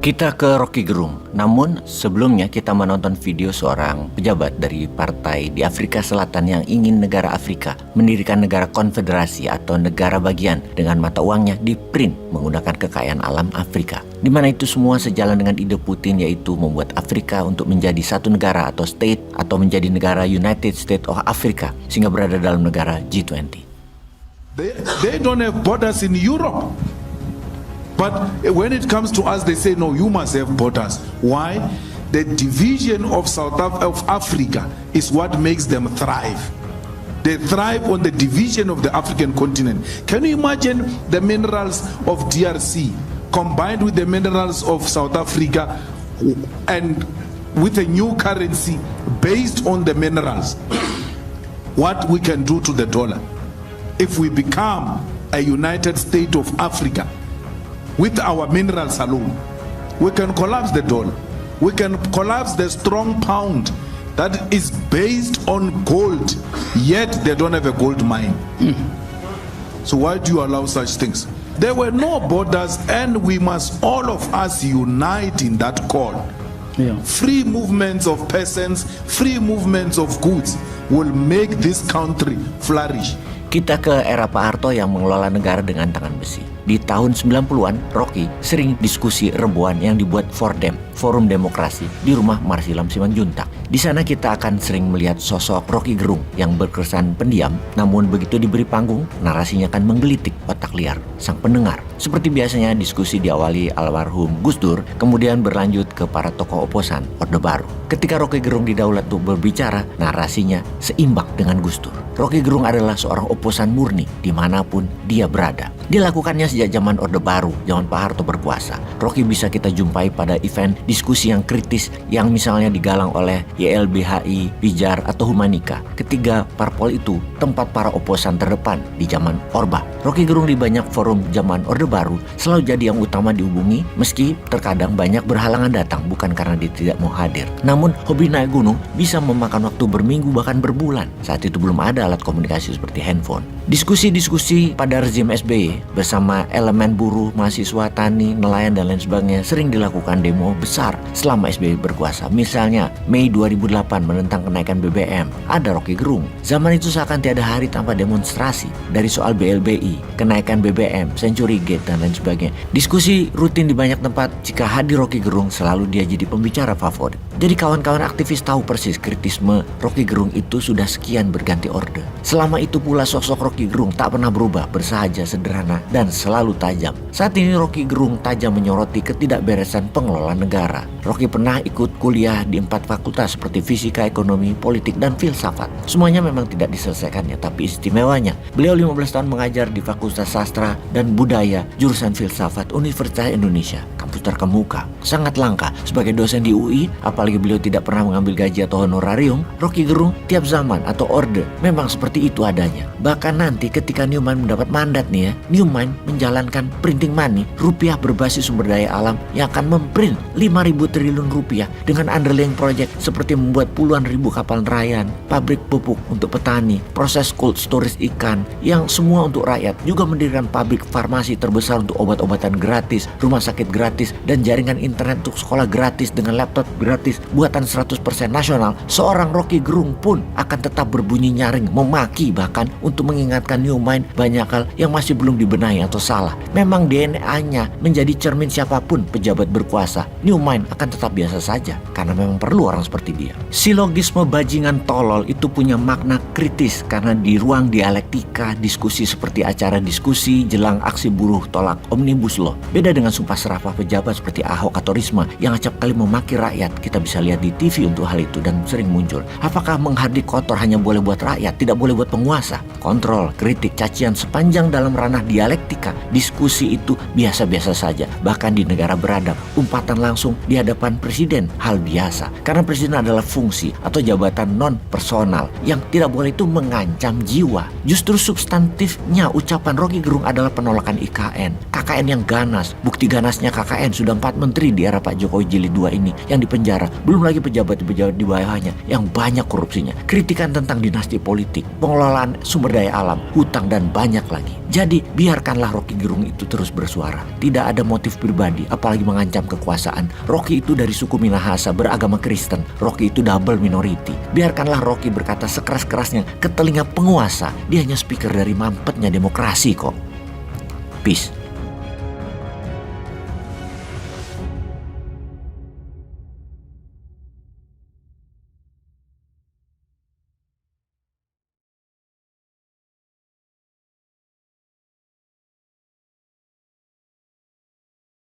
Kita ke Rocky Gerung, namun sebelumnya kita menonton video seorang pejabat dari partai di Afrika Selatan yang ingin negara Afrika mendirikan negara konfederasi atau negara bagian dengan mata uangnya diprint menggunakan kekayaan alam Afrika. Di mana itu semua sejalan dengan ide Putin, yaitu membuat Afrika untuk menjadi satu negara atau state atau menjadi negara United States of Africa sehingga berada dalam negara G20. They don't have borders in Europe. But when it comes to us, they say, no, you must have borders. Why? The division of Africa is what makes them thrive. They thrive on the division of the African continent. Can you imagine the minerals of DRC combined with the minerals of South Africa and with a new currency based on the minerals? What we can do to the dollar if we become a United States of Africa? With our minerals alone, we can collapse the dollar. We can collapse the strong pound that is based on gold, yet they don't have a gold mine. So why do you allow such things? There were no borders, and we must all of us unite in that call. Free movements of peasants, free movements of goods will make this country flourish. Kita ke era Pak Harto yang mengelola negara dengan tangan besi. Di tahun 90-an, Rocky sering diskusi rebuan yang dibuat Fordem, Forum Demokrasi, di rumah Marsilam Simanjuntak. Di sana kita akan sering melihat sosok Rocky Gerung yang berkesan pendiam, namun begitu diberi panggung, narasinya akan menggelitik otak liar sang pendengar. Seperti biasanya, diskusi diawali almarhum Gus Dur, kemudian berlanjut ke para tokoh oposan Orde Baru. Ketika Rocky Gerung didaulat untuk berbicara, narasinya seimbang dengan Gus Dur. Rocky Gerung adalah seorang oposan murni dimanapun dia berada. Dilakukannya sejak zaman Orde Baru, zaman Pak Harto berkuasa. Rocky bisa kita jumpai pada event diskusi yang kritis yang misalnya digalang oleh YLBHI, Pijar, atau Humanika. Ketiga parpol itu tempat para oposan terdepan di zaman Orba. Rocky Gerung di banyak forum zaman Orde Baru selalu jadi yang utama dihubungi, meski terkadang banyak berhalangan datang bukan karena dia tidak mau hadir. Namun hobi naik gunung bisa memakan waktu berminggu bahkan berbulan. Saat itu belum ada alat komunikasi seperti handphone. Diskusi-diskusi pada rezim SBY bersama elemen buruh, mahasiswa, tani, nelayan, dan lain sebagainya sering dilakukan demo besar selama SBY berkuasa. Misalnya Mei 2008 menentang kenaikan BBM, ada Rocky Gerung. Zaman itu seakan tiada hari tanpa demonstrasi, dari soal BLBI, kenaikan BBM, Century Gate, dan lain sebagainya. Diskusi rutin di banyak tempat. Jika hadir Rocky Gerung, selalu dia jadi pembicara favorit. Jadi kawan-kawan aktivis tahu persis kritisme Rocky Gerung itu sudah sekian berganti orde. Selama itu pula sosok Rocky Gerung tak pernah berubah, bersahaja, sederhana, dan selalu tajam. Saat ini Rocky Gerung tajam menyoroti ketidakberesan pengelolaan negara. Rocky pernah ikut kuliah di 4 fakultas seperti fisika, ekonomi, politik, dan filsafat. Semuanya memang tidak diselesaikannya, tapi istimewanya beliau 15 tahun mengajar di Fakultas Sastra dan Budaya jurusan Filsafat Universitas Indonesia, kampus terkemuka. Sangat langka sebagai dosen di UI, apalagi beliau tidak pernah mengambil gaji atau honorarium. Rocky Gerung tiap zaman atau orde memang seperti itu adanya. Bahkan nanti ketika Newman mendapat mandat nih ya, Newman menjalankan printing money, rupiah berbasis sumber daya alam yang akan memprint 5.000 triliun rupiah dengan underlying project seperti membuat puluhan ribu kapal nelayan, pabrik pupuk untuk petani, proses cold storage ikan yang semua untuk rakyat, juga mendirikan pabrik farmasi terbesar untuk obat-obatan gratis, rumah sakit gratis, dan jaringan internet untuk sekolah gratis dengan laptop gratis buatan 100% nasional. Seorang Rocky Gerung pun akan tetap berbunyi nyaring, memaki bahkan untuk mengingatkan Newman banyak hal yang masih belum dibenahi atau salah. Memang DNA-nya menjadi cermin siapapun pejabat berkuasa, Newman akan tetap biasa saja karena memang perlu orang seperti dia. Silogisme bajingan tolol itu punya makna kritis karena di ruang dialektika, diskusi seperti acara diskusi jelang aksi buruh tolak Omnibus Law. Beda dengan sumpah serapah pejabat seperti Ahok atau Risma yang acap kali memaki rakyat. Kita bisa lihat di TV untuk hal itu dan sering muncul. Apakah menghardik kotor hanya boleh buat rakyat, tidak boleh buat penguasa? Kontrol, kritik, cacian sepanjang dalam ranah dialektika, diskusi itu biasa-biasa saja. Bahkan di negara beradab, umpatan langsung di hadapan presiden hal biasa. Karena presiden adalah fungsi atau jabatan non-personal yang tidak boleh itu mengancam jiwa. Justru substantifnya ucapan Rocky Gerung adalah penolakan IKN. KKN yang ganas. Bukti ganasnya KKN sudah 4 menteri di era Pak Jokowi jilid 2 ini yang dipenjara. Belum lagi pejabat-pejabat di bawahnya yang banyak korupsinya. Kritikan tentang dinasti politik, pengelolaan sumber daya alam, hutang, dan banyak lagi. Jadi biarkanlah Rocky Gerung itu terus bersuara. Tidak ada motif pribadi, apalagi mengancam kekuasaan. Rocky itu dari suku Minahasa, beragama Kristen. Rocky itu double minority. Biarkanlah Rocky berkata sekeras-kerasnya ke telinga penguasa. Dia hanya speaker dari mampetnya demokrasi kok. Peace.